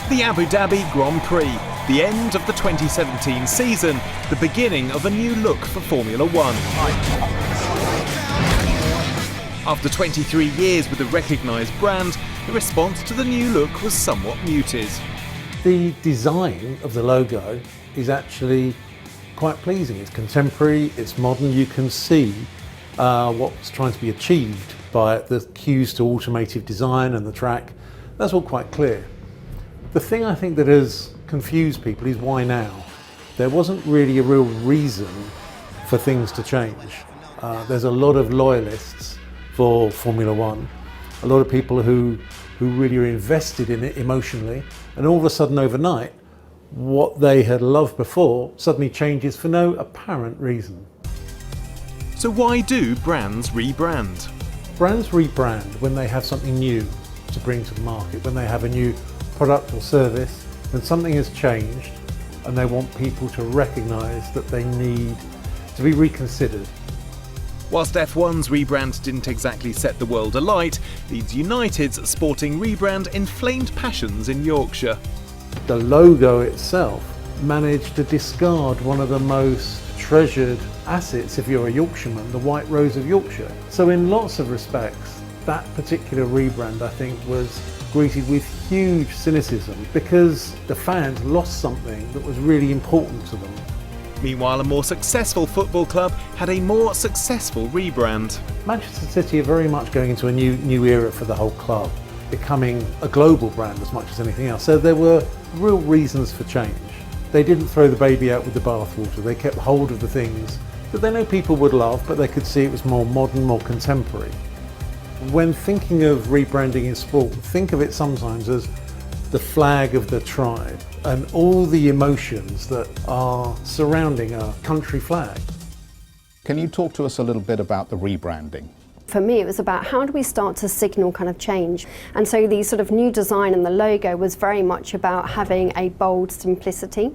The Abu Dhabi Grand Prix, the end of the 2017 season, the beginning of a new look for Formula One. After 23 years with a recognised brand, the response to the new look was somewhat muted. The design of the logo is actually quite pleasing. It's contemporary, it's modern. You can see what's trying to be achieved by it, the cues to automotive design and the track. That's all quite clear. The thing I think that has confused people is why now? There wasn't really a real reason for things to change. There's a lot of loyalists for Formula One, a lot of people who really are invested in it emotionally, and all of a sudden overnight, what they had loved before suddenly changes for no apparent reason. So why do brands rebrand? Brands rebrand when they have something new to bring to the market, when they have a new product or service, when something has changed and they want people to recognise that they need to be reconsidered. Whilst F1's rebrand didn't exactly set the world alight, Leeds United's sporting rebrand inflamed passions in Yorkshire. The logo itself managed to discard one of the most treasured assets if you're a Yorkshireman, the white rose of Yorkshire. So in lots of respects, that particular rebrand I think was greeted with huge cynicism because the fans lost something that was really important to them. Meanwhile, a more successful football club had a more successful rebrand. Manchester City are very much going into a new era for the whole club, becoming a global brand as much as anything else. So there were real reasons for change. They didn't throw the baby out with the bathwater. They kept hold of the things that they know people would love, but they could see it was more modern, more contemporary. When thinking of rebranding in sport, think of it sometimes as the flag of the tribe and all the emotions that are surrounding a country flag. Can you talk to us a little bit about the rebranding? For me, it was about how do we start to signal kind of change. And so the sort of new design and the logo was very much about having a bold simplicity.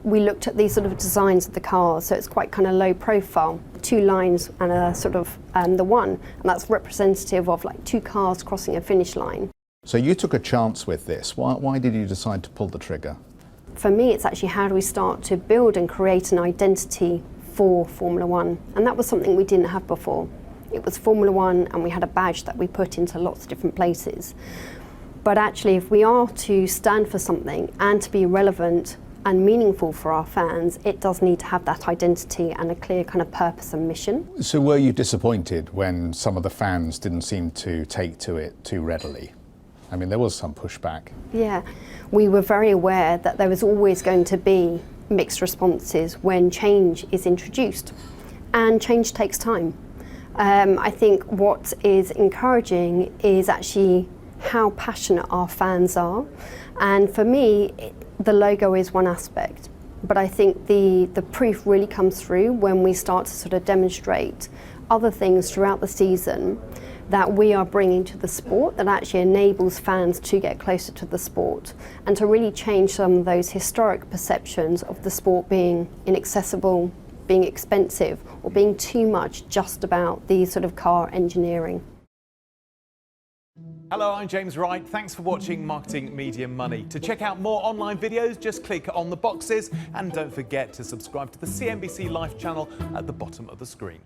We looked at these sort of designs of the cars, so it's quite kind of low profile, 2 lines and a sort of the one, and that's representative of like 2 cars crossing a finish line. So you took a chance with this. Why did you decide to pull the trigger? For me, it's actually how do we start to build and create an identity for Formula One, and that was something we didn't have before. It was Formula One and we had a badge that we put into lots of different places. But actually, if we are to stand for something and to be relevant and meaningful for our fans, it does need to have that identity and a clear kind of purpose and mission. So were you disappointed when some of the fans didn't seem to take to it too readily? I mean, there was some pushback. Yeah, we were very aware that there was always going to be mixed responses when change is introduced, and change takes time. I think what is encouraging is actually how passionate our fans are, and for me, the logo is one aspect, but I think the proof really comes through when we start to sort of demonstrate other things throughout the season that we are bringing to the sport that actually enables fans to get closer to the sport and to really change some of those historic perceptions of the sport being inaccessible, being expensive, or being too much just about the sort of car engineering. Hello, I'm James Wright. Thanks for watching Marketing Media Money. To check out more online videos, just click on the boxes and don't forget to subscribe to the CNBC Live channel at the bottom of the screen.